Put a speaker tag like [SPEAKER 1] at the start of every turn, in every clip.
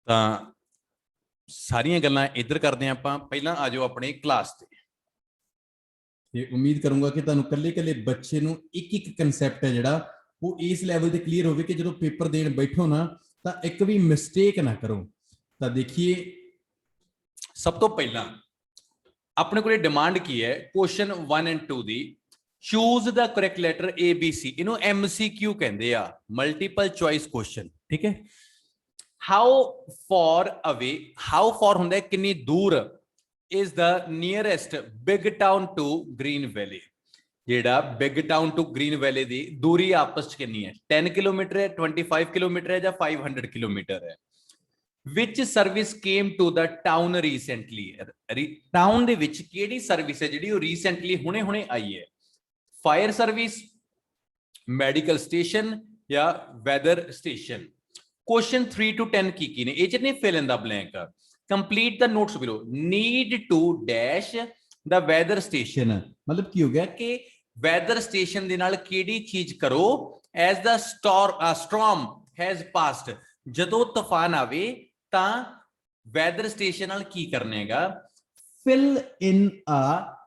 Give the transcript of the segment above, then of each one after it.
[SPEAKER 1] ਤਾਂ ਸਾਰੀਆਂ ਗੱਲਾਂ ਇੱਧਰ ਕਰਦੇ ਹਾਂ ਆਪਾਂ। ਪਹਿਲਾਂ ਆ ਜਾਓ ਆਪਣੇ ਕਲਾਸ ਤੇ ਉਮੀਦ ਕਰੂੰਗਾ ਕਿ ਤੁਹਾਨੂੰ ਕੱਲੇ ਬੱਚੇ ਨੂੰ ਇੱਕ ਕਨਸੈਪਟ ਹੈ ਜਿਹੜਾ ਉਹ ਇਸ ਲੈਵਲ ਤੇ ਕਲੀਅਰ ਹੋਵੇ ਕਿ ਜਦੋਂ ਪੇਪਰ ਦੇਣ ਬੈਠੋ ਨਾ ਤਾਂ ਇੱਕ ਵੀ ਮਿਸਟੇਕ ਨਾ ਕਰੋ। ਤਾਂ ਦੇਖੀਏ, ਸਭ ਤੋਂ ਪਹਿਲਾਂ ਆਪਣੇ ਕੋਲੇ ਡਿਮਾਂਡ ਕੀ ਹੈ question 1 and 2 the. Choose the correct letter ABC, ਇਹਨੂੰ MCQ ਕਹਿੰਦੇ ਆ, ਮਲਟੀਪਲ ਚੁਆਇਸ ਕੁਐਸਚਨ। ਠੀਕ ਹੈ। ਹਾਊ ਫਾਰ ਅਵੇ, ਹਾਊ ਫਾਰ ਹੁੰਦਾ ਕਿੰਨੀ ਦੂਰ, is the nearest big town to Green Valley, ਜਿਹੜਾ ਬਿਗ ਟਾਊਨ ਟੂ ਗ੍ਰੀਨ ਵੈਲੀ ਦੀ ਦੂਰੀ ਆਪਸ ਚ ਕਿੰਨੀ ਹੈ? 10 ਕਿਲੋਮੀਟਰ ਹੈ, 25 ਕਿਲੋਮੀਟਰ ਹੈ ਜਾਂ 500 ਕਿਲੋਮੀਟਰ ਹੈ? which service came to the town recently, town ਦੇ ਵਿੱਚ ਕਿਹੜੀ ਸਰਵਿਸ ਹੈ ਜਿਹੜੀ ਉਹ ਰੀਸੈਂਟਲੀ ਹੁਣੇ ਆਈ ਹੈ? ਫਾਇਰ ਸਰਵਿਸ, ਮੈਡੀਕਲ ਸਟੇਸ਼ਨ ਜਾਂ ਵੈਦਰ ਸਟੇਸ਼ਨ। ਕੁਐਸਚਨ 3 to 10 ਕੀ ਨੇ ਇਹ ਚ ਨੇ? Fill in the blank. complete the notes below, need to dash the weather station, मतलब की हो गया कि weather station दे नाल केड़ी चीज करो as the storm has passed, जदों तूफान आवे तां weather station नाल की करने हैगा? fill in a,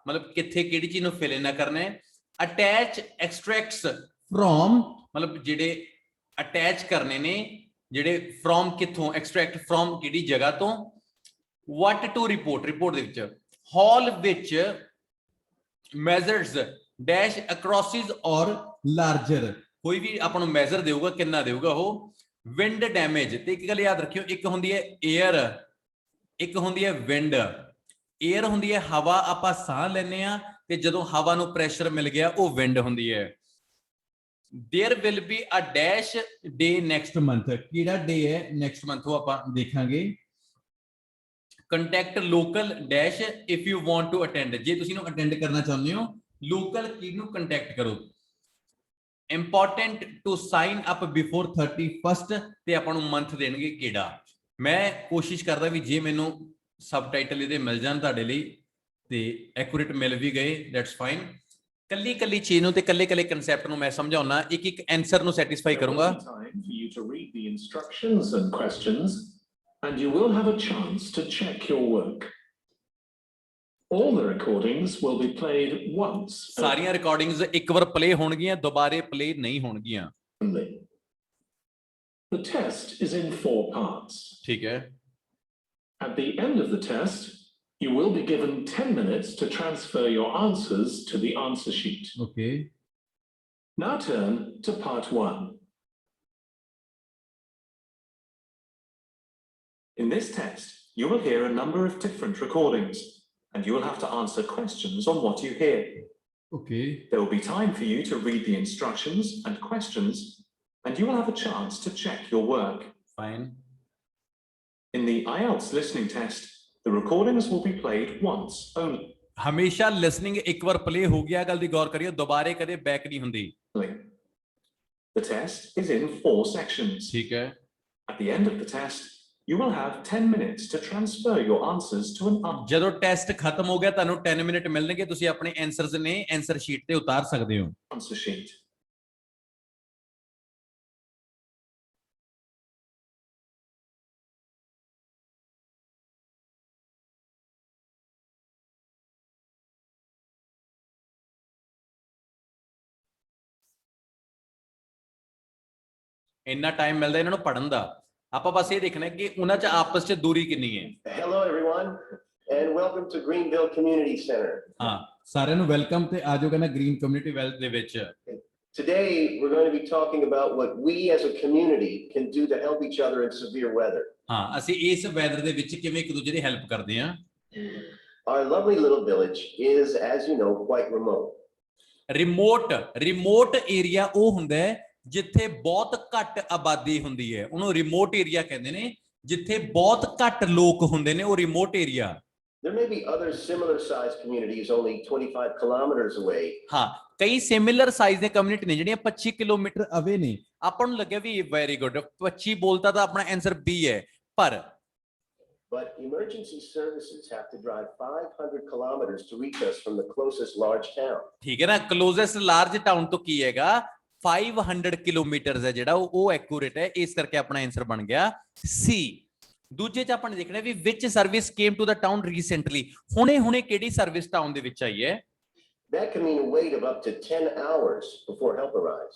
[SPEAKER 1] मतलब किथे केड़ी चीज नु fill in करना है। attach extracts from, मतलब जेडे attach करने ने जेडे from किथों, extract from केड़ी जगह तो। what to report, report ਦੇ ਵਿੱਚ hall which measures dash acrosses or larger, ਕੋਈ ਵੀ ਆਪਾਂ ਨੂੰ ਮੈਜ਼ਰ ਦੇਊਗਾ ਕਿੰਨਾ ਦੇਊਗਾ ਉਹ। wind damage, ਤੇ ਇੱਕ ਗੱਲ ਯਾਦ ਰੱਖਿਓ, ਇੱਕ ਹੁੰਦੀ ਹੈ 에ਅਰ, ਇੱਕ ਹੁੰਦੀ ਹੈ ਵਿੰਡ। 에ਅਰ ਹੁੰਦੀ ਹੈ ਹਵਾ, ਆਪਾਂ ਸਾਹ ਲੈਨੇ ਆ, ਤੇ ਜਦੋਂ ਹਵਾ ਨੂੰ ਪ੍ਰੈਸ਼ਰ ਮਿਲ ਗਿਆ ਉਹ ਵਿੰਡ ਹੁੰਦੀ ਹੈ। there will be a dash day next month, ਕਿਹੜਾ ਡੇ ਹੈ ਨੈਕਸਟ ਮੰਥ ਉਹ ਆਪਾਂ ਦੇਖਾਂਗੇ। Contact local dash if you want to attend, ਜੇ ਤੁਸੀਂ ਨੂੰ ਅਟੈਂਡ ਕਰਨਾ ਚਾਹੁੰਦੇ ਹੋ ਲੋਕਲ ਕੀ ਨੂੰ ਕੰਟੈਕਟ ਕਰੋ। Important to sign up before 31st, ਤੇ ਆਪਾਂ ਨੂੰ ਮੰਥ ਦੇਣਗੇ ਕਿਹੜਾ। ਮੈਂ ਕੋਸ਼ਿਸ਼ ਕਰਦਾ ਵੀ ਜੇ ਮੈਨੂੰ ਸਬਟਾਈਟਲ ਇਹਦੇ ਮਿਲ ਜਾਣ ਤੁਹਾਡੇ ਲਈ ਤੇ ਐਕੂਰੇਟ ਮਿਲ ਵੀ ਗਏ, ਦੈਟਸ ਫਾਈਨ। ਕੱਲੀ ਚੀਜ਼ ਨੂੰ ਤੇ ਕੱਲੇ ਕਨਸੈਪਟ ਨੂੰ ਮੈਂ ਸਮਝਾਉਣਾ, ਇੱਕ ਆਨਸਰ ਨੂੰ ਸੈਟੀਸਫਾਈ ਕਰੂੰਗਾ।
[SPEAKER 2] And you will have a chance to check your work. All the recordings will be played once.
[SPEAKER 1] ਸਾਰੀਆਂ ਰਿਕਾਰਡਿੰਗਸ ਇੱਕ ਵਾਰ ਪਲੇ ਹੋਣਗੀਆਂ, ਦੁਬਾਰੇ ਪਲੇ ਨਹੀਂ ਹੋਣਗੀਆਂ।
[SPEAKER 2] The test is in 4 parts.
[SPEAKER 1] ਠੀਕ ਹੈ।
[SPEAKER 2] At the end of the test, you will be given 10 minutes to transfer your answers to the answer sheet.
[SPEAKER 1] Okay.
[SPEAKER 2] Now turn to part 1. In this test, you will hear a number of different recordings, and you will have to answer questions on what you hear.
[SPEAKER 1] Okay.
[SPEAKER 2] There will be time for you to read the instructions and questions, and you will have a chance to check your work.
[SPEAKER 1] Fine.
[SPEAKER 2] In the IELTS listening test, the recordings will be played once only.
[SPEAKER 1] ਹਮੇਸ਼ਾ listening ਇੱਕ ਵਾਰ play ਹੋ ਗਿਆ, ਗੱਲ ਦੀ ਗੌਰ ਕਰਿਓ, ਦੁਬਾਰੇ ਕਦੇ back ਨਹੀਂ ਹੁੰਦੀ।
[SPEAKER 2] The test is in 4 sections.
[SPEAKER 1] ਠੀਕ ਹੈ।
[SPEAKER 2] At the end of the test, you will have 10 minutes to transfer your answers to an answer.
[SPEAKER 1] ਜਦੋਂ ਟੈਸਟ ਖਤਮ ਹੋ ਗਿਆ ਤੁਹਾਨੂੰ 10 ਮਿੰਟ ਮਿਲਣਗੇ, ਤੁਸੀਂ ਆਪਣੇ ਆਨਸਰਸ ਨੇ ਆਨਸਰ ਸ਼ੀਟ ਤੇ ਉਤਾਰ ਸਕਦੇ ਹੋ।
[SPEAKER 2] Answer sheet.
[SPEAKER 1] ਇੰਨਾ ਟਾਈਮ ਮਿਲਦਾ ਇਹਨਾਂ ਨੂੰ ਪੜਨ ਦਾ, ਆਪਾਂ ਬਸ ਇਹ ਦੇਖਣਾ ਕਿ ਉਹਨਾਂ ਚ ਆਪਸ ਚ ਦੂਰੀ ਕਿੰਨੀ ਹੈ।
[SPEAKER 3] Hello everyone and welcome to Greenville Community Center.
[SPEAKER 1] ਹਾਂ, ਸਾਰਿਆਂ ਨੂੰ ਵੈਲਕਮ ਤੇ ਆ ਜਾਓ ਕਹਿੰਦਾ ਗ੍ਰੀਨ ਕਮਿਊਨਿਟੀ ਵੈਲਥ ਦੇ ਵਿੱਚ।
[SPEAKER 3] Today we're going to be talking about what we as a community can do to help each other in severe weather.
[SPEAKER 1] ਹਾਂ, ਅਸੀਂ ਇਸ ਵੈਦਰ ਦੇ ਵਿੱਚ ਕਿਵੇਂ ਇੱਕ ਦੂਜੇ ਦੀ ਹੈਲਪ ਕਰਦੇ ਹਾਂ।
[SPEAKER 3] Our lovely little village is, as you know, quite remote.
[SPEAKER 1] Remote area ਉਹ ਹੁੰਦਾ ਹੈ ਜਿੱਥੇ ਬਹੁਤ ਘੱਟ ਆਬਾਦੀ ਹੁੰਦੀ ਹੈ, ਉਹਨੂੰ ਰਿਮੋਟ ਏਰੀਆ ਕਹਿੰਦੇ ਨੇ। ਜਿੱਥੇ ਬਹੁਤ ਘੱਟ ਲੋਕ ਹੁੰਦੇ ਨੇ ਉਹ remote area.
[SPEAKER 3] There may be other similar sized communities only 25 kilometers away.
[SPEAKER 1] ਹਾਂ, ਕਈ ਸਿਮਿਲਰ ਸਾਈਜ਼ ਦੇ ਕਮਿਊਨਿਟੀ ਨੇ ਜਿਹੜੀਆਂ 25 ਕਿਲੋਮੀਟਰ ਅਵੇ ਨੇ। ਆਪਾਂ ਨੂੰ ਲੱਗਿਆ ਵੀ ਵੈਰੀ ਗੁੱਡ, 25 ਬੋਲਤਾ ਤਾਂ ਆਪਣਾ ਆਨਸਰ B ਹੈ, ਪਰ
[SPEAKER 3] But emergency services have to drive 500 kilometers to reach us from the closest large town.
[SPEAKER 1] ਠੀਕ ਹੈ ਨਾ, ਕਲੋਜ਼ੈਸਟ ਲਾਰਜ ਟਾਊਨ ਤੋਂ ਕੀ ਹੈਗਾ 500 ਕਿਲੋਮੀਟਰ ਹੈ ਜਿਹੜਾ ਉਹ ਐਕੂਰੇਟ ਹੈ, ਇਸ ਕਰਕੇ ਆਪਣਾ ਆਨਸਰ ਬਣ ਗਿਆ C। ਦੂਜੇ ਚ ਆਪਾਂ ਨੇ ਦੇਖਣਾ ਵੀ which service came to the town recently, ਹੁਣੇ ਕਿਹੜੀ ਸਰਵਿਸ ਟਾਊਨ ਦੇ ਵਿੱਚ ਆਈ ਹੈ।
[SPEAKER 3] That can mean a wait of up to 10 hours before help arrives.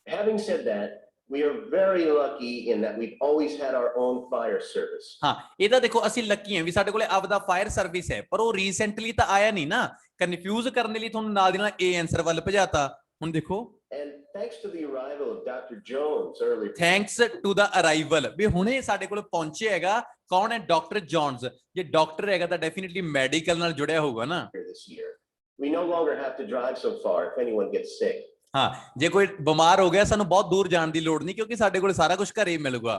[SPEAKER 3] Having said that, we are very lucky in that we've always had our own fire service.
[SPEAKER 1] ਹਾਂ, ਇਹ ਤਾਂ ਦੇਖੋ ਅਸੀਂ ਲੱਕੀ ਹਾਂ ਵੀ ਸਾਡੇ ਕੋਲੇ ਆਪਦਾ ਫਾਇਰ ਸਰਵਿਸ ਹੈ, ਪਰ ਉਹ ਰੀਸੈਂਟਲੀ ਤਾਂ ਆਇਆ ਨਹੀਂ ਨਾ, ਕਨਫਿਊਜ਼ ਕਰਨ ਦੇ ਲਈ ਤੁਹਾਨੂੰ ਨਾਲ ਦੀ ਨਾਲ ਇਹ ਆਨਸਰ ਵੱਲ ਭਜਾਤਾ। ਹੁਣ ਦੇਖੋ,
[SPEAKER 3] And thanks to the arrival of Dr. Jones earlier.
[SPEAKER 1] Thanks to the arrival, ਵੀ ਹੁਣੇ ਸਾਡੇ ਕੋਲ ਪਹੁੰਚਿਆ ਹੈਗਾ ਕੌਣ ਹੈ, ਡਾਕਟਰ ਜੌਨਸ। ਜੇ ਡਾਕਟਰ ਹੈਗਾ ਤਾਂ ਡੈਫੀਨਿਟਲੀ ਮੈਡੀਕਲ ਨਾਲ ਜੁੜਿਆ ਹੋਊਗਾ ਨਾ।
[SPEAKER 3] This year, we no longer have to drive so far if anyone gets sick.
[SPEAKER 1] ਹਾਂ, ਜੇ ਕੋਈ ਬਿਮਾਰ ਹੋ ਗਿਆ ਸਾਨੂੰ ਬਹੁਤ ਦੂਰ ਜਾਣ ਦੀ ਲੋੜ ਨਹੀਂ, ਕਿਉਂਕਿ ਸਾਡੇ ਕੋਲ ਸਾਰਾ ਕੁਝ ਘਰੇ ਹੀ ਮਿਲੂਗਾ।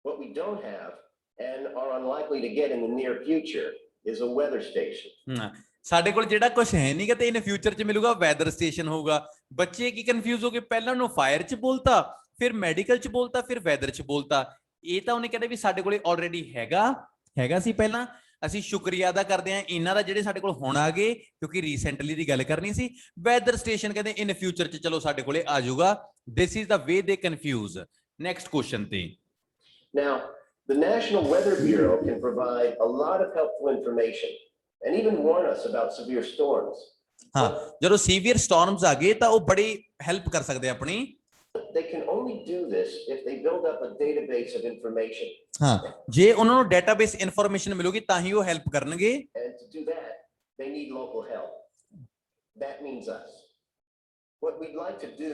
[SPEAKER 3] What we don't have and are unlikely to get in the near future is a weather station.
[SPEAKER 1] ਸਾਡੇ ਕੋਲ ਜਿਹੜਾ ਕੁਝ ਹੈ ਨਹੀਂ ਗਾ ਤੇ ਇਨ ਫਿਊਚਰ ਚ ਮਿਲੂਗਾ ਵੈਦਰ ਸਟੇਸ਼ਨ ਹੋਊਗਾ। ਬੱਚੇ ਕੀ ਕਨਫਿਊਜ਼ ਹੋ ਗਏ, ਪਹਿਲਾਂ ਉਹਨੂੰ ਫਾਇਰ ਚ ਬੋਲਤਾ, ਫਿਰ ਮੈਡੀਕਲ ਚ ਬੋਲਤਾ, ਫਿਰ ਵੈਦਰ ਚ ਬੋਲਤਾ। ਇਹ ਤਾਂ ਉਹਨੇ ਕਹਿੰਦੇ ਵੀ ਸਾਡੇ ਕੋਲੇ ਆਲਰੇਡੀ ਹੈਗਾ ਸੀ ਪਹਿਲਾਂ। ਅਸੀਂ ਸ਼ੁਕਰੀਆ ਅਦਾ ਕਰਦੇ ਹਾਂ ਇਹਨਾਂ ਦਾ ਜਿਹੜੇ ਸਾਡੇ ਕੋਲ ਹੁਣ ਆ ਗਏ, ਕਿਉਂਕਿ ਰੀਸੈਂਟਲੀ ਦੀ ਗੱਲ ਕਰਨੀ ਸੀ। ਵੈਦਰ ਸਟੇਸ਼ਨ ਕਹਿੰਦੇ ਇਨ ਫਿਊਚਰ ਚ ਚਲੋ ਸਾਡੇ ਕੋਲੇ ਆ ਜਾਊਗਾ। ਦਿਸ ਇਜ਼ ਦਾ ਵੇ ਦੇ ਕਨਫਿਊਜ਼। ਨੈਕਸਟ ਕੁਐਸਚਨ ਤੇ।
[SPEAKER 3] Now, the National Weather Bureau can provide a lot of helpful information and even warn us about severe storms.
[SPEAKER 1] ਹਾਂ, ਜਦੋਂ ਸੀਵੀਅਰ ਸਟਾਰਮਸ ਆ ਗਏ ਤਾਂ ਉਹ ਬੜੀ ਹੈਲਪ ਕਰ ਸਕਦੇ ਆਪਣੀ।
[SPEAKER 3] They can only do this if they build up a database of information.
[SPEAKER 1] ਹਾਂ, ਜੇ ਉਹਨਾਂ ਨੂੰ ਡਾਟਾਬੇਸ ਇਨਫੋਰਮੇਸ਼ਨ ਮਿਲੂਗੀ ਤਾਂ ਹੀ ਉਹ ਹੈਲਪ ਕਰਨਗੇ।
[SPEAKER 3] And to do that, they need local help. That means us. What we'd like to do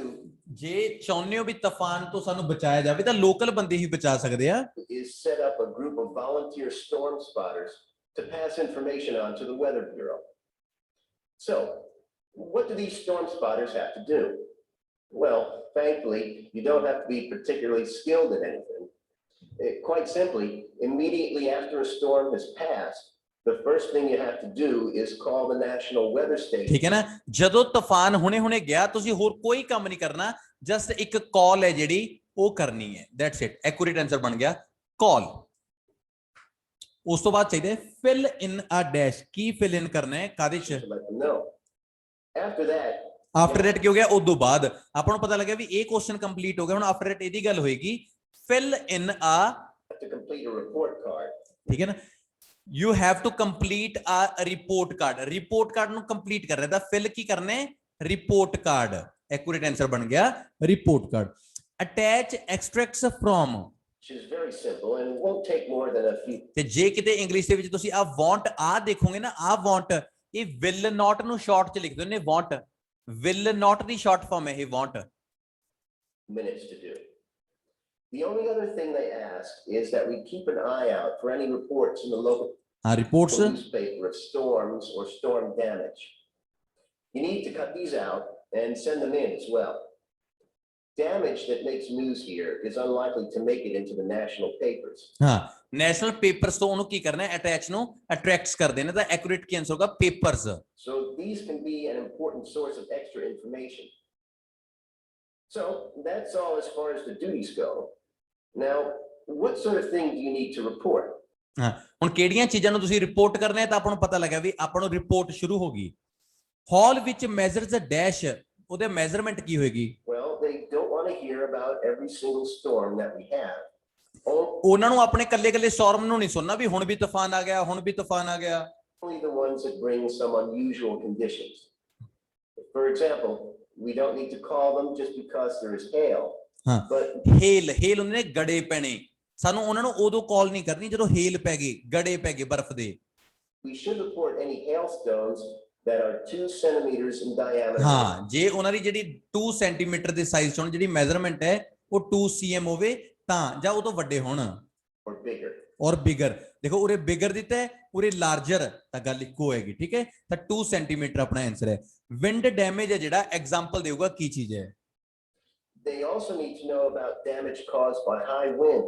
[SPEAKER 1] ਜੇ ਚਾਹੁੰਦੇ ਹੋ ਵੀ ਤੂਫਾਨ ਤੋਂ ਸਾਨੂੰ ਬਚਾਇਆ ਜਾਵੇ ਤਾਂ ਲੋਕਲ ਬੰਦੇ ਹੀ ਬਚਾ ਸਕਦੇ ਆ।
[SPEAKER 3] is set up a group of volunteer storm spotters to pass information on to the Weather Bureau. So, what do these storm spotters have to do? Well, thankfully, you don't have to be particularly skilled at anything. Quite simply, immediately after a storm has passed, the first thing you have to do is call the National Weather Station.
[SPEAKER 1] ਠੀਕ ਹੈ ਨਾ, ਜਦੋਂ ਤੂਫਾਨ ਹੁਣੇ ਗਿਆ ਤੁਸੀਂ ਹੋਰ ਕੋਈ ਕੰਮ ਨਹੀਂ ਕਰਨਾ, ਜਸਟ ਇੱਕ ਕਾਲ ਹੈ ਜਿਹੜੀ ਉਹ ਕਰਨੀ ਹੈ। ਦੈਟਸ ਇਟ, ਐਕੂਰੇਟ ਆਨਸਰ ਬਣ ਗਿਆ ਕਾਲ। ਉਸ ਤੋਂ ਬਾਅਦ ਚਾਹੀਦਾ fill in a dash. Ki fill ਇਨ ਕਰਨਾ ਹੈ, ਕਾਦੇ ਚ?
[SPEAKER 3] After that,
[SPEAKER 1] ਆਫਟਰ ਦੈਟ ਕੀ ਹੋ ਗਿਆ, ਉਦੋਂ ਬਾਅਦ ਆਪਾਂ ਨੂੰ ਪਤਾ ਲੱਗਿਆ ਵੀ ਇਹ ਕੁਐਸਚਨ ਕੰਪਲੀਟ ਹੋ ਗਿਆ। ਹੁਣ ਆਫਟਰ ਦੈਟ ਇਹਦੀ ਗੱਲ ਹੋਏਗੀ fill in a,
[SPEAKER 3] to complete a report card.
[SPEAKER 1] ਠੀਕ ਹੈ ਨਾ, you have to complete a report card. Report card ਨੂੰ ਕੰਪਲੀਟ ਕਰ ਰਿਹਾ ਤਾਂ ਫਿਲ ਕੀ ਕਰਨਾ ਹੈ, ਰਿਪੋਰਟ ਕਾਰਡ। ਐਕੂਰੇਟ ਆਨਸਰ ਬਣ ਗਿਆ report card. Attach extracts from,
[SPEAKER 3] which is very simple and won't take more than a few.
[SPEAKER 1] ਤੇ ਜੇ ਕਿਤੇ ਇੰਗਲਿਸ਼ ਦੇ ਵਿੱਚ ਤੁਸੀਂ ਆ ਵਾਂਟ ਆ ਦੇਖੋਗੇ ਨਾ, ਆ ਵਾਂਟ ਇਹ ਵਿਲ ਨਾਟ ਨੂੰ ਸ਼ਾਰਟ ਚ ਲਿਖ ਦਿੰਦੇ ਨੇ। Want, will not the short form ਹੈ ਇਹ want.
[SPEAKER 3] Minutes to do. The only other thing they ask is that we keep an eye out for any reports in the local
[SPEAKER 1] reports
[SPEAKER 3] newspaper of storms or storm damage. You need to cut these out and send them in as well. Damage that makes news here is unlikely to make it into the national papers.
[SPEAKER 1] हाँ, national papers तो उन्होंने की करना है, attach no attracts कर देना था। accurate की आंसर होगा papers.
[SPEAKER 3] So these can be an important source of extra information. So that's all as far as the duties go. Now, what sort of thing do you need to report?
[SPEAKER 1] हाँ, उन केड़ियां चीज़ों को तुसी report करने हैं तो आपको पता लगा भी आपको रिपोर्ट शुरू होगी। Hall which measures a dash, उधर measurement की होगी?
[SPEAKER 3] Well, they don't want to hear about every single storm that we have.
[SPEAKER 1] ਉਹਨਾਂ ਨੂੰ ਆਪਣੇ ਕੱਲੇ ਸਟਾਰਮ ਨੂੰ ਨਹੀਂ ਸੁਣਨਾ ਵੀ ਹੁਣ ਵੀ ਤੂਫਾਨ ਆ ਗਿਆ, ਹੁਣ ਵੀ ਤੂਫਾਨ ਆ ਗਿਆ।
[SPEAKER 3] Only the ones that bring some unusual conditions. For example, we don't need to call them just because there is hail.
[SPEAKER 1] हाँ,
[SPEAKER 3] but
[SPEAKER 1] hail ਹੁੰਦੇ ਨੇ ਗੜੇ ਪੈਣੇ। ਸਾਨੂੰ ਉਹਨਾਂ ਨੂੰ ਉਦੋਂ ਕਾਲ ਨਹੀਂ ਕਰਨੀ ਜਦੋਂ ਹੇਲ ਪੈ ਗਈ, ਗੜੇ ਪੈ ਗਏ ਬਰਫ਼ ਦੇ।
[SPEAKER 3] We should report any hailstones that are 2 centimeters in diameter.
[SPEAKER 1] ਹਾਂ, ਜੇ ਉਹਨਾਂ ਦੀ ਜਿਹੜੀ 2 ਸੈਂਟੀਮੀਟਰ ਦੇ ਸਾਈਜ਼ ਚੋਂ ਜਿਹੜੀ ਮੈਜ਼ਰਮੈਂਟ ਹੈ ਉਹ 2 cm ਹੋਵੇ ਤਾਂ, ਜਾਂ ਉਹ ਤੋਂ ਵੱਡੇ ਹੋਣ।
[SPEAKER 3] Or bigger.
[SPEAKER 1] ਔਰ ਬਿਗਰ, ਦੇਖੋ ਉਰੇ ਬਿਗਰ ਦਿੱਤਾ ਹੈ, ਉਰੇ ਲਾਰਜਰ, ਤਾਂ ਗੱਲ ਇੱਕੋ ਹੋਏਗੀ। ਠੀਕ ਹੈ, ਤਾਂ 2 ਸੈਂਟੀਮੀਟਰ ਆਪਣਾ ਆਨਸਰ ਹੈ। ਵਿੰਡ ਡੈਮੇਜ ਹੈ ਜਿਹੜਾ ਐਗਜ਼ਾਮਪਲ ਦੇਊਗਾ ਕੀ ਚੀਜ਼ ਹੈ।
[SPEAKER 3] They also need to know about damage caused by high wind.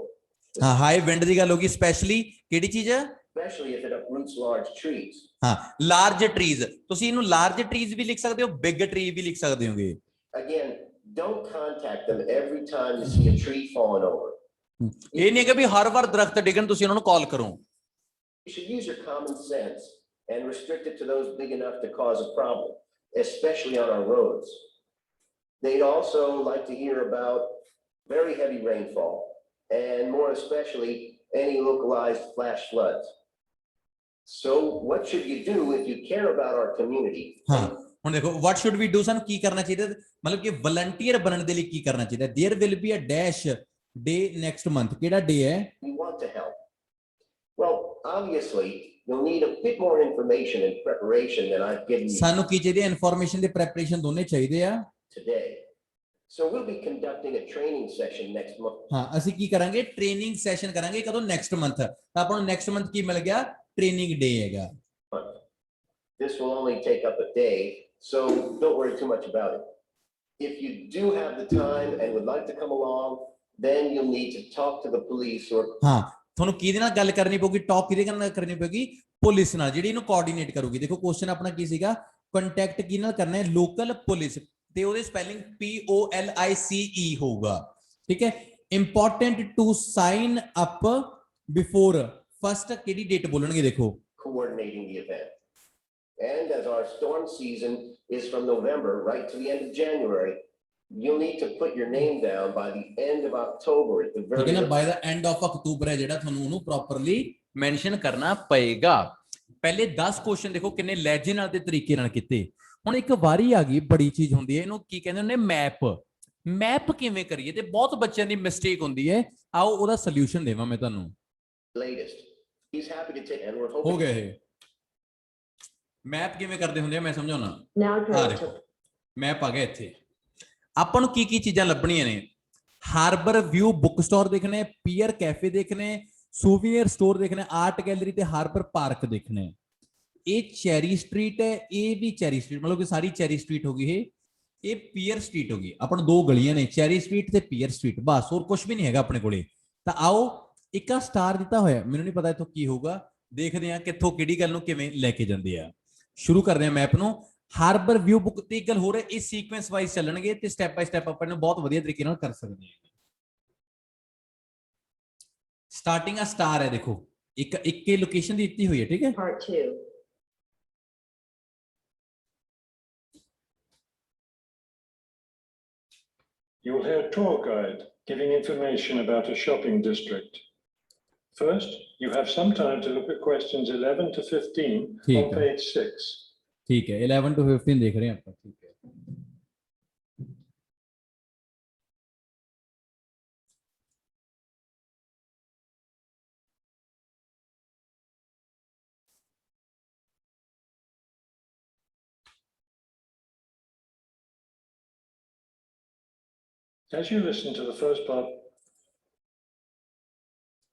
[SPEAKER 1] ਹਾਂ, ਹਾਈ ਵਿੰਡ ਦੀ ਗੱਲ ਹੋਗੀ। ਸਪੈਸ਼ਲੀ ਕਿਹੜੀ ਚੀਜ਼ ਹੈ?
[SPEAKER 3] Especially if it uproots large trees.
[SPEAKER 1] ਹਾਂ, ਲਾਰਜ ਟਰੀਜ਼। ਤੁਸੀਂ ਇਹਨੂੰ ਲਾਰਜ ਟਰੀਜ਼ ਵੀ ਲਿਖ ਸਕਦੇ ਹੋ, ਬਿਗ ਟਰੀ ਵੀ ਲਿਖ ਸਕਦੇ ਹੋਗੇ।
[SPEAKER 3] Again, don't contact them every time you see a tree falling over.
[SPEAKER 1] ਇਹ ਨਹੀਂ ਕਿ ਵੀ ਹਰ ਵਾਰ ਦਰਖਤ ਡਿੱਗਣ ਤੁਸੀਂ ਉਹਨਾਂ ਨੂੰ ਕਾਲ ਕਰੋ।
[SPEAKER 3] You should use your common sense and restrict it to those big enough to cause a problem, especially on our roads. They'd also like to hear about very heavy rainfall and more especially any localized flash floods. So what should you do if you care about our community?
[SPEAKER 1] हाँ ਹੁਣ ਦੇਖੋ what should we do ਸਾਨੂੰ ਕੀ ਕਰਨਾ ਚਾਹੀਦਾ ਮਤਲਬ ਕਿ volunteer ਬਣਨ ਦੇ ਲਈ ਕੀ ਕਰਨਾ ਚਾਹੀਦਾ there will be a dash day next month ਕਿਹੜਾ ਡੇ ਹੈ
[SPEAKER 3] We want to help. Well, obviously, you'll need a bit more information and preparation than I've given you
[SPEAKER 1] ਸਾਨੂੰ ਕੀ ਚਾਹੀਦੀ ਹੈ ਇਨਫੋਰਮੇਸ਼ਨ ਤੇ ਪ੍ਰੈਪਰੇਸ਼ਨ ਦੋਨੇ ਚਾਹੀਦੇ ਆ
[SPEAKER 3] today. So we'll be conducting a training session next month.
[SPEAKER 1] ਹਾਂ ਅਸੀਂ ਕੀ ਕਰਾਂਗੇ ਟ੍ਰੇਨਿੰਗ ਸੈਸ਼ਨ ਕਰਾਂਗੇ ਕਦੋਂ ਨੈਕਸਟ ਮੰਥ ਤਾਂ ਆਪਾਂ ਨੂੰ ਨੈਕਸਟ ਮੰਥ ਕੀ ਮਿਲ ਗਿਆ ਟ੍ਰੇਨਿੰਗ ਡੇ ਹੈਗਾ
[SPEAKER 3] This will only take up a day, so don't worry too much about it. If you do have the time and would like to come along, then you'll need to talk to the police or
[SPEAKER 1] ਹਾਂ ਤੁਹਾਨੂੰ ਕਿਹਦੇ ਨਾਲ ਗੱਲ ਕਰਨੀ ਪਊਗੀ talk ਕਿਹਦੇ ਨਾਲ ਕਰਨੀ ਪਊਗੀ ਪੁਲਿਸ ਨਾਲ ਜਿਹੜੀ ਇਹਨੂੰ ਕੋਆਰਡੀਨੇਟ ਕਰੂਗੀ ਦੇਖੋ ਕੁਐਸਚਨ ਆਪਣਾ ਕੀ ਸੀਗਾ ਕੰਟੈਕਟ ਕੀ ਨਾਲ ਕਰਨਾ ਹੈ ਲੋਕਲ ਪੁਲਿਸ ਤੇ ਉਹਦੇ ਸਪੈਲਿੰਗ POLICE ਹੋਊਗਾ ਠੀਕ ਹੈ important to sign up before first ਕਿਹੜੀ ਡੇਟ ਬੋਲਣਗੇ ਦੇਖੋ
[SPEAKER 3] coordinating the event. And as our storm season is from November right to the end of January, you'll need to put your name down by the end of October at the very
[SPEAKER 1] ਠੀਕ ਹੈ ਨਾ by the end of October ਹੈ ਜਿਹੜਾ ਤੁਹਾਨੂੰ ਉਹਨੂੰ properly mention ਕਰਨਾ ਪਏਗਾ ਪਹਿਲੇ 10 ਕੁਐਸਚਨ ਦੇਖੋ ਕਿੰਨੇ ਲੈਜੇ ਨਾਲ ਤੇ ਤਰੀਕੇ ਨਾਲ ਕੀਤੇ ਹੁਣ ਇੱਕ ਵਾਰੀ ਆ ਗਈ ਬੜੀ ਚੀਜ਼ ਹੁੰਦੀ ਹੈ ਇਹਨੂੰ ਕੀ ਕਹਿੰਦੇ ਹੁੰਦੇ ਮੈਪ ਕਿਵੇਂ ਕਰੀਏ ਤੇ ਬਹੁਤ ਬੱਚਿਆਂ ਦੀ ਮਿਸਟੇਕ ਹੁੰਦੀ ਹੈ ਆਓ ਉਹਦਾ ਸੋਲੂਸ਼ਨ ਦੇਵਾਂ ਮੈਂ ਤੁਹਾਨੂੰ
[SPEAKER 3] latest. He's happy to take, and we're
[SPEAKER 1] ਹੋ
[SPEAKER 3] hoping.
[SPEAKER 1] ਗਿਆ ਇਹ ਮੈਪ ਕਿਵੇਂ ਕਰਦੇ ਹੁੰਦੇ ਆ ਮੈਂ ਸਮਝਾਉਣਾ
[SPEAKER 4] Now
[SPEAKER 1] ਆ ਦੇਖੋ ਮੈਪ ਆ ਗਿਆ ਇੱਥੇ ਆਪਾਂ ਨੂੰ ਕੀ ਚੀਜ਼ਾਂ ਲੱਭਣੀਆਂ ਨੇ ਹਾਰਬਰ ਵਿਊ ਬੁੱਕ ਸਟੋਰ ਦੇਖਣੇ ਪੀਅਰ ਕੈਫੇ ਦੇਖਣੇ ਸੂਵੀਨੀਅਰ ਸਟੋਰ ਦੇਖਣੇ ਆਰਟ ਗੈਲਰੀ ਤੇ ਹਾਰਬਰ ਪਾਰਕ ਦੇਖਣੇ ਇਹ ਚੈਰੀ ਸਟਰੀਟ ਹੈ ਇਹ ਵੀ ਚੈਰੀ ਸਟਰੀਟ ਮਤਲਬ ਕਿ ਸਾਰੀ ਚੈਰੀ ਸਟਰੀਟ ਹੋ ਗਈ ਇਹ ਪੀਅਰ ਸਟਰੀਟ ਹੋ ਗਈ ਆਪਾਂ ਨੂੰ ਦੋ ਗਲੀਆਂ ਨੇ ਚੈਰੀ ਸਟਰੀਟ ਤੇ ਪੀਅਰ ਸਟਰੀਟ ਬਸ ਹੋਰ ਕੁਝ ਵੀ ਨਹੀਂ ਹੈਗਾ ਆਪਣੇ ਕੋਲੇ ਤਾਂ ਆਓ ਇੱਕ ਆ ਸਟਾਰ ਦਿੱਤਾ ਹੋਇਆ ਮੈਨੂੰ ਨਹੀਂ ਪਤਾ ਇੱਥੋਂ ਕੀ ਹੋਊਗਾ ਦੇਖਦੇ ਆ ਕਿੱਥੋਂ ਕਿਹੜੀ ਗੱਲ ਨੂੰ ਕਿਵੇਂ ਲੈ ਕੇ ਜਾਂਦੇ ਆ ਸ਼ੁਰੂ ਕਰਦੇ ਆ ਮੈਪ ਨੂੰ ਹਾਰਬਰ ਵਿਊ ਬੁੱਕ ਤੇ ਗੱਲ ਹੋ ਰਿਹਾ ਇਹ ਸੀਕੁਐਂਸ ਵਾਈਜ਼ ਚੱਲਣਗੇ ਤੇ ਸਟੈਪ ਬਾਈ ਸਟੈਪ ਆਪਾਂ ਇਹਨੂੰ ਬਹੁਤ ਵਧੀਆ ਤਰੀਕੇ ਨਾਲ ਕਰ ਸਕਦੇ ਹਾਂ ਸਟਾਰਟਿੰਗ ਆ ਸਟਾਰ ਹੈ ਦੇਖੋ ਇੱਕ ਲੋਕੇਸ਼ਨ ਦੀ ਦਿੱਤੀ ਹੋਈ ਹੈ ਠੀਕ ਹੈ
[SPEAKER 4] Part 2.
[SPEAKER 5] You'll hear a tour guide giving information about a shopping district. First, you have some time to look at questions 11 to 15
[SPEAKER 1] ठीक
[SPEAKER 5] on
[SPEAKER 1] है।
[SPEAKER 5] page 6.
[SPEAKER 1] ठीक है 11 to 15 देख रहे हैं आप ठीक है
[SPEAKER 5] As you listen to the first part,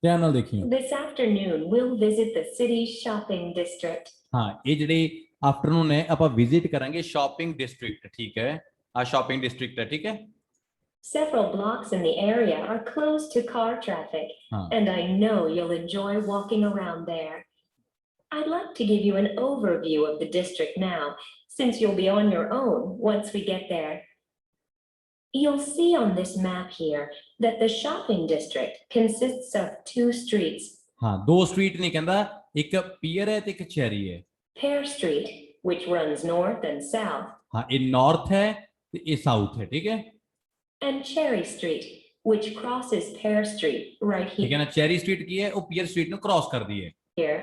[SPEAKER 1] ध्यान ਨਾਲ देखिए
[SPEAKER 4] This afternoon, we'll visit the city's shopping district.
[SPEAKER 1] हाँ ਇਹ ਜਿਹੜੇ ਆਫਟਰਨੂਨ ਹੈ ਆਪਾਂ ਵਿਜ਼ਿਟ ਕਰਾਂਗੇ ਸ਼ਾਪਿੰਗ ਡਿਸਟ੍ਰਿਕਟ ਠੀਕ ਹੈ ਆ ਸ਼ਾਪਿੰਗ ਡਿਸਟ੍ਰਿਕਟ ਹੈ ਠੀਕ ਹੈ
[SPEAKER 4] Several blocks in the area are closed to car traffic, and I know you'll enjoy walking around there. I'd like to give you an overview of the district now, since you'll be on your own once we get there. You'll see on this map here that the shopping district consists of 2 streets.
[SPEAKER 1] हाँ दो street नहीं कहता एक peer है ते एक cherry है
[SPEAKER 4] Pear Street, which runs north and south,
[SPEAKER 1] हाँ ये नॉर्थ है ते ये साउथ है ठीक है
[SPEAKER 4] and Cherry Street, which crosses Pear Street right
[SPEAKER 1] ठीक है ना चेरी स्ट्रीट की है वो पीयर स्ट्रीट ने क्रॉस कर दी है
[SPEAKER 4] here.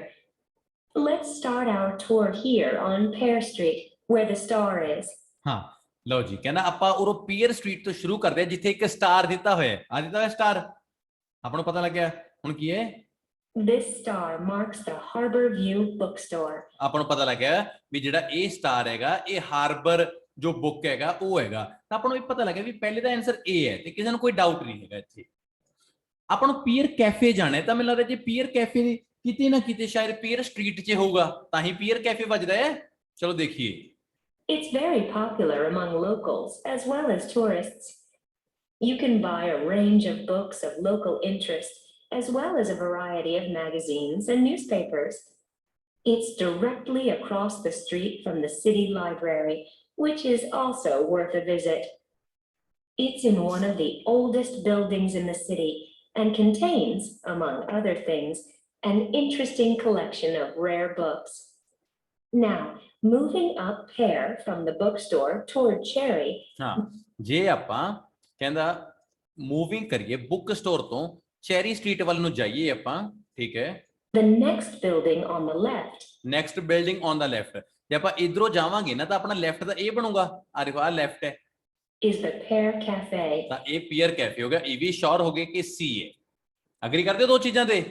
[SPEAKER 4] Let's start our tour here on Pear Street, where the star is.
[SPEAKER 1] हाँ लो जी कहना ਆਪਾਂ ਉਹ ਪੀਅਰ ਸਟਰੀਟ ਤੋਂ ਸ਼ੁਰੂ ਕਰਦੇ ਆ ਜਿੱਥੇ ਇੱਕ ਸਟਾਰ ਦਿੱਤਾ ਹੋਇਆ ਹੈ ਆ ਦਿੱਤਾ ਹੋਇਆ ਸਟਾਰ ਆਪਾਂ ਨੂੰ ਪਤਾ ਲੱਗਿਆ ਹੁਣ ਕੀ ਹੈ
[SPEAKER 4] This star marks the Harbor View bookstore.
[SPEAKER 1] ਆਪਾਂ ਨੂੰ ਪਤਾ ਲੱਗਿਆ ਵੀ ਜਿਹੜਾ ਇਹ ਸਟਾਰ ਹੈਗਾ ਇਹ ਹਾਰਬਰ ਜੋ ਬੁੱਕ ਹੈਗਾ ਉਹ ਹੈਗਾ ਤਾਂ ਆਪਾਂ ਨੂੰ ਇਹ ਪਤਾ ਲੱਗਿਆ ਵੀ ਪਹਿਲੇ ਦਾ ਆਨਸਰ A ਹੈ ਤੇ ਕਿਸੇ ਨੂੰ ਕੋਈ ਡਾਊਟ ਨਹੀਂ ਹੈਗਾ ਇੱਥੇ ਆਪਾਂ ਨੂੰ ਪੀਅਰ ਕੈਫੇ ਜਾਣਾ ਹੈ ਤਾਂ ਮੈਨੂੰ ਲੱਗਦਾ ਜੇ ਪੀਅਰ ਕੈਫੇ ਕਿਤੇ ਨਾ ਕਿਤੇ ਸ਼ਾਇਦ ਪੀਅਰ ਸਟਰੀਟ 'ਚ ਹੋਊਗਾ ਤਾਂ ਹੀ ਪੀਅਰ ਕੈਫੇ ਵੱਜਦਾ ਹੈ ਚਲੋ ਦੇਖੀਏ
[SPEAKER 4] It's very popular among locals as well as tourists. You can buy a range of books of local interest as well as a variety of magazines and newspapers. It's directly across the street from the city library, which is also worth a visit. It's in one of the oldest buildings in the city and contains, among other things, an interesting collection of rare books. Now, moving up Pear from the bookstore toward Cherry.
[SPEAKER 1] ਹਾਂ ਜੇ ਆਪਾਂ ਕਹਿੰਦਾ moving ਕਰੀਏ book store ਤੋਂ cherry street ਵੱਲ ਨੂੰ ਜਾਈਏ ਆਪਾਂ, ਠੀਕ ਹੈ।
[SPEAKER 4] The next building on the left
[SPEAKER 1] next building on the left, ਜੇ ਆਪਾਂ ਇਧਰੋਂ ਜਾਵਾਂਗੇ ਨਾ ਤਾਂ ਆਪਣਾ ਲੈਫਟ ਦਾ ਇਹ ਬਣੂਗਾ, ਆ ਦੇਖੋ ਆ ਲੈਫਟ ਹੈ,
[SPEAKER 4] is the Pear Cafe.
[SPEAKER 1] ਤਾਂ ਇਹ ਪੀਅਰ ਕੈਫੇ ਹੋ ਗਿਆ। ਇਹ ਵੀ ਸ਼ੋਰ ਹੋ ਗਏ ਕਿ ਸੀ ਹੈ, ਅਗਰੀ ਕਰਦੇ ਹੋ ਦੋ ਚੀਜ਼ਾਂ ਤੇ।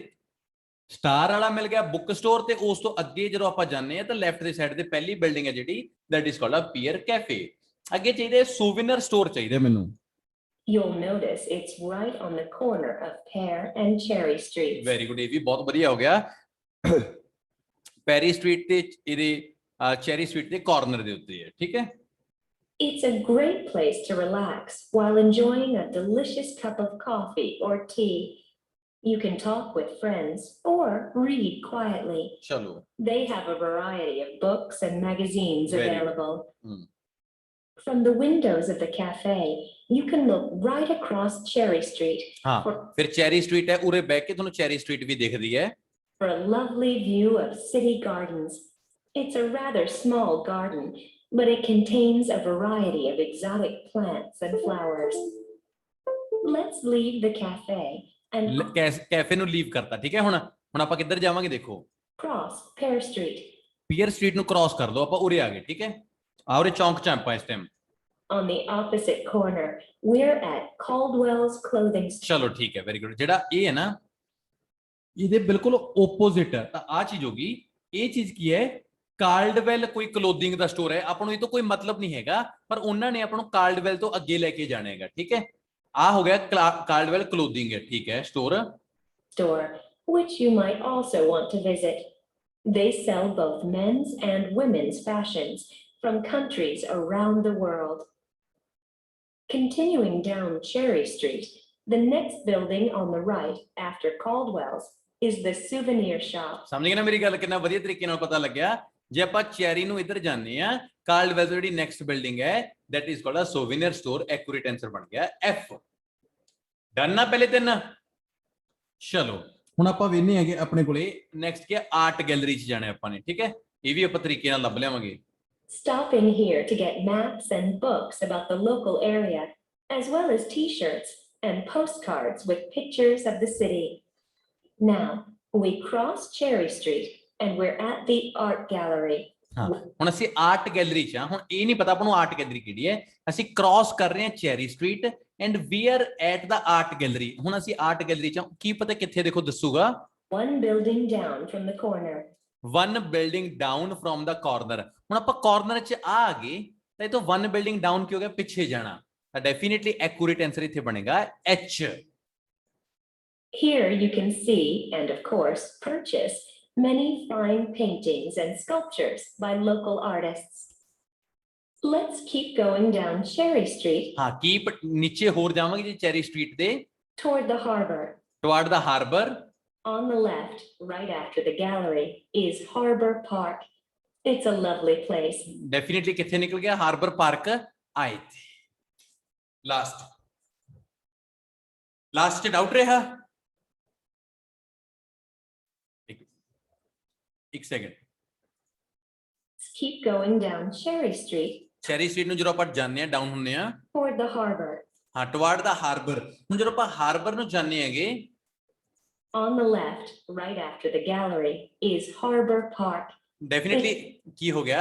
[SPEAKER 1] ਸਟਾਰ ਵਾਲਾ ਮਿਲ ਗਿਆ ਬੁੱਕ ਸਟੋਰ, ਤੇ ਉਸ ਤੋਂ ਅੱਗੇ ਜਦੋਂ ਆਪਾਂ ਜਾਂਦੇ ਆ ਤਾਂ ਲੈਫਟ ਦੇ ਸਾਈਡ ਤੇ ਪਹਿਲੀ ਬਿਲਡਿੰਗ ਹੈ ਜਿਹੜੀ, that is called a Pear Cafe. ਅੱਗੇ ਚਾਹੀਦਾ ਸੂਵੀਨਰ ਸਟੋਰ ਚਾਹੀਦਾ ਮੈਨੂੰ।
[SPEAKER 4] You'll notice it's right on the corner of Pear and Cherry Streets.
[SPEAKER 1] Very good, ਇਹ ਵੀ ਬਹੁਤ ਵਧੀਆ ਹੋ ਗਿਆ। ਪੈਰੀ ਸਟਰੀਟ ਤੇ ਇਹਦੇ ਚੈਰੀ ਸਟਰੀਟ ਦੇ ਕਾਰਨਰ ਦੇ ਉੱਤੇ ਹੈ, ਠੀਕ ਹੈ।
[SPEAKER 4] It's a great place to relax while enjoying a delicious cup of coffee or tea. You can talk with friends or read quietly.
[SPEAKER 1] ਚਲੋ,
[SPEAKER 4] They have a variety of books and magazines
[SPEAKER 1] Very good.
[SPEAKER 4] available.
[SPEAKER 1] Hmm.
[SPEAKER 4] From the windows of the cafe, you can look right across Cherry Street
[SPEAKER 1] ਹਾਂ ਫਿਰ cherry street ਹੈ, ਉਰੇ ਬਹਿ ਕੇ ਤੁਹਾਨੂੰ cherry street ਵੀ ਦਿਖਦੀ ਹੈ।
[SPEAKER 4] for a lovely view of city gardens. It's a rather small garden, but it contains a variety of exotic plants and flowers. Let's leave the cafe and
[SPEAKER 1] cafe ਨੂੰ leave ਕਰਤਾ, ਠੀਕ ਹੈ। ਹੁਣ ਆਪਾਂ ਕਿੱਧਰ ਜਾਵਾਂਗੇ ਦੇਖੋ,
[SPEAKER 4] cross Pear Street.
[SPEAKER 1] Pear Street ਨੂੰ ਕ੍ਰਾਸ ਕਰ ਲਓ, ਆਪਾਂ ਉਰੇ ਆ ਗਏ, ਠੀਕ ਹੈ। ਆ ਉਰੇ ਚੌਂਕ ਚ ਆਪਾਂ ਇਸ time.
[SPEAKER 4] On the opposite corner, we're at Caldwell's clothing store.
[SPEAKER 1] ਚਲੋ ਠੀਕ ਹੈ, ਵੈਰੀ ਗੁੱਡ। ਜਿਹੜਾ ਇਹ ਹੈ ਨਾ, ਇਹਦੇ ਬਿਲਕੁਲ ਓਪੋਜ਼ਿਟ ਹੈ, ਤਾਂ ਆ ਚੀਜ਼ ਹੋਗੀ। ਇਹ ਚੀਜ਼ ਕੀ ਹੈ, ਕਾਲਡਵੈਲ ਕੋਈ ਕਲੋਥਿੰਗ ਦਾ ਸਟੋਰ ਹੈ। ਆਪਾਂ ਨੂੰ ਇਹ ਤੋਂ ਕੋਈ ਮਤਲਬ ਨਹੀਂ ਹੈਗਾ, ਪਰ ਉਹਨਾਂ ਨੇ ਆਪਾਂ ਨੂੰ ਕਾਲਡਵੈਲ ਤੋਂ ਅੱਗੇ ਲੈ ਕੇ ਜਾਣਾ ਹੈਗਾ, ਠੀਕ ਹੈ। ਆ ਹੋ ਗਿਆ ਕਾਲਡਵੈਲ ਕਲੋਥਿੰਗ ਹੈ, ਠੀਕ ਹੈ, store.
[SPEAKER 4] Store, which you might also want to visit. They sell both men's and women's fashions from countries around the world. Continuing down Cherry Street, the next building on the right after Caldwell's is the souvenir shop.
[SPEAKER 1] ਸਮਝ ਗਏ ਨਾ ਮੇਰੀ ਗੱਲ, ਕਿੰਨਾ ਵਧੀਆ ਤਰੀਕੇ ਨਾਲ ਪਤਾ ਲੱਗਿਆ। ਜੇ ਆਪਾਂ ਚੈਰੀ ਨੂੰ ਇੱਧਰ ਜਾਂਦੇ ਆ, ਕਾਲਡਵੈਲ ਜਿਹੜੀ ਨੈਕਸਟ ਬਿਲਡਿੰਗ ਹੈ, that is called a souvenir store. Accurate answer ਬਣ ਗਿਆ F। ਡਨ ਨਾ ਪਹਿਲੇ ਤਿੰਨ। ਚਲੋ ਹੁਣ ਆਪਾਂ ਵੇਖਨੇ ਹੈਗੇ ਆਪਣੇ ਕੋਲੇ ਨੈਕਸਟ ਕੀ ਆਰਟ ਗੈਲਰੀ ਚ ਜਾਣਾ ਆਪਾਂ ਨੇ, ਠੀਕ ਹੈ। ਇਹ ਵੀ ਆਪਾਂ ਤਰੀਕੇ ਨਾਲ ਲੱਭ ਲਿਆਵਾਂਗੇ।
[SPEAKER 4] Stopping here to get maps and books about the local area, as well as t-shirts and postcards with pictures of the city. Now, we cross Cherry Street and we're at the art gallery.
[SPEAKER 1] ਹਾਂ ਹੁਣ ਅਸੀਂ art gallery ਚ ਆ। ਹੁਣ ਇਹ ਨਹੀਂ ਪਤਾ ਆਪਾਂ ਨੂੰ ਆਰਟ ਗੈਲਰੀ ਕਿਹੜੀ ਹੈ। ਅਸੀਂ ਕ੍ਰਾਸ ਕਰ ਰਹੇ ਹਾਂ Cherry Street and we are at the art gallery. ਹੁਣ ਅਸੀਂ ਆਰਟ ਗੈਲਰੀ ਚ ਕੀ ਪਤਾ ਕਿੱਥੇ, ਦੇਖੋ ਦੱਸੂਗਾ।
[SPEAKER 4] One building down from the corner.
[SPEAKER 1] One building down from the corner। ਹੁਣ ਆਪਾਂ ਕਾਰਨਰ ਚ ਆ ਗਏ ਤਾਂ ਇਹ ਤੋਂ one building down ਕੀ ਹੋ ਗਿਆ, ਪਿੱਛੇ ਜਾਣਾ। ਤਾਂ ਡੈਫੀਨਿਟਲੀ ਐਕੂਰੇਟ ਆਨਸਰ ਇੱਥੇ ਬਣੇਗਾ H।
[SPEAKER 4] Here you can see and of course purchase many fine paintings and sculptures by local artists. Let's keep going down Cherry Street
[SPEAKER 1] ਹਾਂ ਕੀਪ ਨੀਚੇ ਹੋਰ ਜਾਵਾਂਗੇ ਜੀ ਚੈਰੀ ਸਟਰੀਟ ਦੇ,
[SPEAKER 4] toward the harbor.
[SPEAKER 1] Toward the harbour.
[SPEAKER 4] On the left, right after the gallery, is Harbor Park. It's a lovely place.
[SPEAKER 1] Definitely ਕਿੱਥੇ ਨਿਕਲ ਗਿਆ, harbour park ਆਏ ਥੇ। ਲਾਸਟ ਡਾਊਟ ਰਿਹਾ, ਇੱਕ second.
[SPEAKER 4] Let's keep going down Cherry Street
[SPEAKER 1] cherry street ਨੂੰ ਜਦੋਂ ਆਪਾਂ ਜਾਂਦੇ ਆ, ਡਾਊਨ ਹੁੰਨੇ ਆ,
[SPEAKER 4] toward the harbor.
[SPEAKER 1] ਹਾਂ ਟੁਵਾਰਡ ਦਾ ਹਾਰਬਰ। ਹੁਣ ਜਦੋਂ ਆਪਾਂ ਹਾਰਬਰ ਨੂੰ ਜਾਂਦੇ ਹੈਗੇ,
[SPEAKER 4] On the left, right after the gallery, is Harbor Park.
[SPEAKER 1] Definitely ਕੀ ਹੋ ਗਿਆ,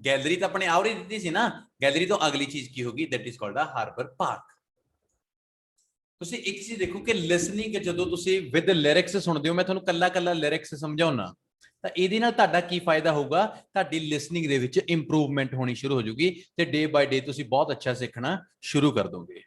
[SPEAKER 1] ਗੈਲਰੀ ਤਾਂ ਆਪਣੇ ਆਉਰੀ ਦਿੱਤੀ ਸੀ ਨਾ, ਗੈਲਰੀ ਤੋਂ ਅਗਲੀ ਚੀਜ਼ ਕੀ ਹੋਗੀ, that is called a Harbour Park. ਤੁਸੀਂ ਇੱਕ ਚੀਜ਼ ਦੇਖੋ ਕਿ ਲਿਸਨਿੰਗ ਜਦੋਂ ਤੁਸੀਂ ਵਿਦ ਲਿਰਿਕਸ ਸੁਣਦੇ ਹੋ, ਮੈਂ ਤੁਹਾਨੂੰ ਕੱਲਾ ਕੱਲਾ ਲਿਰਿਕਸ ਸਮਝਾਉਣਾ, ਤਾਂ ਇਹਦੇ ਨਾਲ ਤੁਹਾਡਾ ਕੀ ਫਾਇਦਾ ਹੋਊਗਾ, ਤੁਹਾਡੀ ਲਿਸਨਿੰਗ ਦੇ ਵਿੱਚ ਇੰਪਰੂਵਮੈਂਟ ਹੋਣੀ ਸ਼ੁਰੂ ਹੋ ਜਾਊਗੀ ਤੇ ਡੇ ਬਾਈ ਡੇ ਤੁਸੀਂ ਬਹੁਤ ਅੱਛਾ ਸਿੱਖਣਾ ਸ਼ੁਰੂ ਕਰ ਦੋਗੇ।